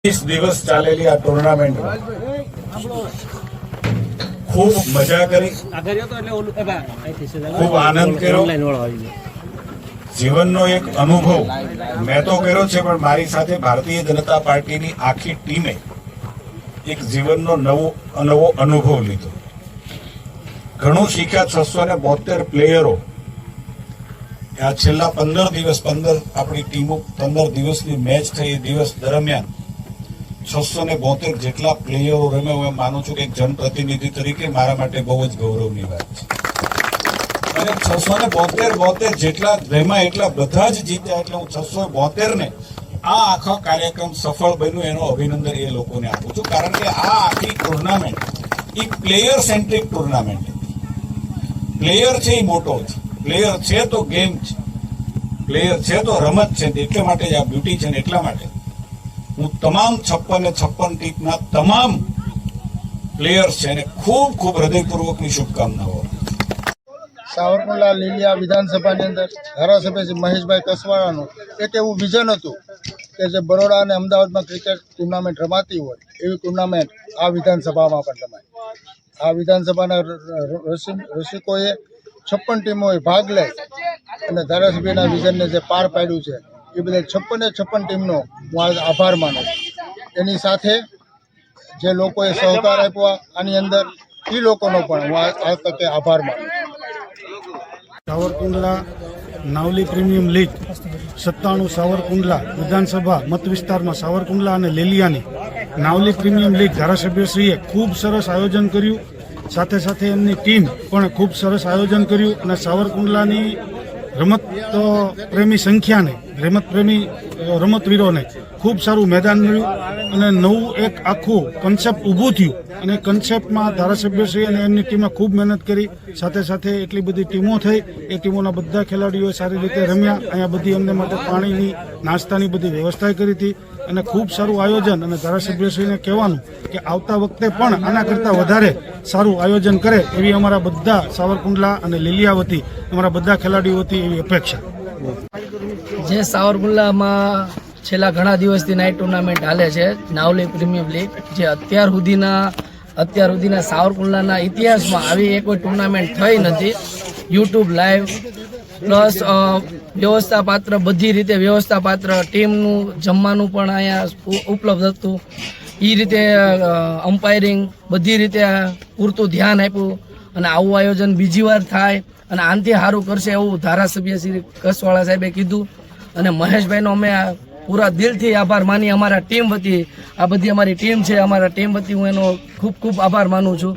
20 દિવસ ચાલેલી આ ટુર્નામેન્ટમાં ખૂબ મજા કરી, ખૂબ આનંદ કર્યો। જીવનનો એક અનુભવ મેં તો કર્યો છે, પણ મારી સાથે ભારતીય જનતા પાર્ટીની આખી ટીમે એક જીવનનો નવો અનુભવ લીધો, ઘણું શીખ્યા। 672 પ્લેયરો આ છેલ્લા 15 દિવસ આપણી ટીમો 15 દિવસની મેચ થઈ, એ દિવસ દરમિયાન 672 જેટલા પ્લેયરો રમ્યા। હું માનું છું કે એક જનપ્રતિનિધિ તરીકે મારા માટે બહુ જ ગૌરવની વાત છે। અને 672 જેટલા રમ્યા એટલા બધા જ જીત્યા, એટલે હું 672 ને આ આખો કાર્યક્રમ સફળ બન્યો એનો અભિનંદન એ લોકોને આપું છું, કારણ કે આ આખી ટુર્નામેન્ટ એક પ્લેયર સેન્ટ્રિક ટુર્નામેન્ટ હતી। પ્લેયર છે એ મોટો છે, પ્લેયર છે તો ગેમ છે, પ્લેયર છે તો રમત છે, એટલા માટે જ આ બ્યુટી છે ને એટલા માટે હું તમામ 56 ટીમના તમામ પ્લેયર્સ છે એને ખૂબ ખૂબ હૃદયપૂર્વકની શુભકામનાઓ। સાવરકુંડલા લીલિયા વિધાનસભાની અંદર ધારાસભ્ય શ્રી મહેશભાઈ કસવાળાનું એક એવું વિઝન હતું કે જે બરોડા અને અમદાવાદમાં ક્રિકેટ ટુર્નામેન્ટ રમાતી હોય એવી ટુર્નામેન્ટ આ વિધાનસભામાં પણ રમાય। આ વિધાનસભાના રસિકોએ 56 ટીમોએ ભાગ લઈ અને ધારાસભ્યના વિઝનને જે પાર પાડ્યું છે એ બદલ 56 ટીમનો હું આભાર માનું છું। એની સાથે જે લોકોએ સહકાર આપ્યો આની અંદર એ લોકોનો પણ હું આ તકે આભાર માનું છું। સાવરકુંડલા નાવલી પ્રીમિયમ લીગ 97 સાવરકુંડલા વિધાનસભા મત વિસ્તારમાં સાવરકુંડલા અને લેલિયાની નાવલી પ્રીમિયમ લીગ ધારાસભ્યશ્રીએ ખૂબ સરસ આયોજન કર્યું, સાથે સાથે એમની ટીમ પણ ખૂબ સરસ આયોજન કર્યું અને સાવરકુંડલાની રમત પ્રેમી સંખ્યાને રમતવીરોને ખૂબ સારું મેદાન મળ્યું અને નવું એક આખું કન્સેપ્ટ ઊભું થયું અને કન્સેપ્ટમાં ધારાસભ્યશ્રી અને એમની ટીમે ખૂબ મહેનત કરી, સાથે સાથે એટલી બધી ટીમો થઈ, એ ટીમોના બધા ખેલાડીઓએ સારી રીતે રમ્યા। અહીંયા બધી એમને માટે પાણીની નાસ્તાની બધી વ્યવસ્થા કરી હતી અને ખૂબ સારું આયોજન, અને ધારાસભ્યશ્રીને કહેવાનું કે આવતા વખતે પણ આના કરતાં વધારે સારું આયોજન કરે એવી અમારા બધા સાવરકુંડલા અને લીલિયા વતી અમારા બધા ખેલાડીઓ વતી એવી અપેક્ષા। જે સાવરકુંડલામાં છેલ્લા ઘણા દિવસથી નાઇટ ટુર્નામેન્ટ હાલે છે નાવલી પ્રીમિયમ લીગ, જે અત્યાર સુધીના સાવરકુંડલાના ઇતિહાસમાં આવી એક કોઈ ટુર્નામેન્ટ થઈ નથી। યુટ્યુબ લાઈવ પ્લસ વ્યવસ્થાપાત્ર, બધી રીતે વ્યવસ્થાપાત્ર, ટીમનું જમવાનું પણ અહીંયા ઉપલબ્ધ હતું, એ રીતે અમ્પાયરિંગ બધી રીતે પૂરતું ધ્યાન આપ્યું અને આવું આયોજન બીજી વાર થાય અને આનાથી સારું કરશે એવું ધારાસભ્ય શ્રી કસવાળા સાહેબે કીધું અને મહેશભાઈનો અમે પૂરા દિલથી આભાર માની અમારા ટીમ વતી, આ બધી અમારી ટીમ છે, અમારા ટીમ વતી હું એનો ખૂબ ખૂબ આભાર માનું છું।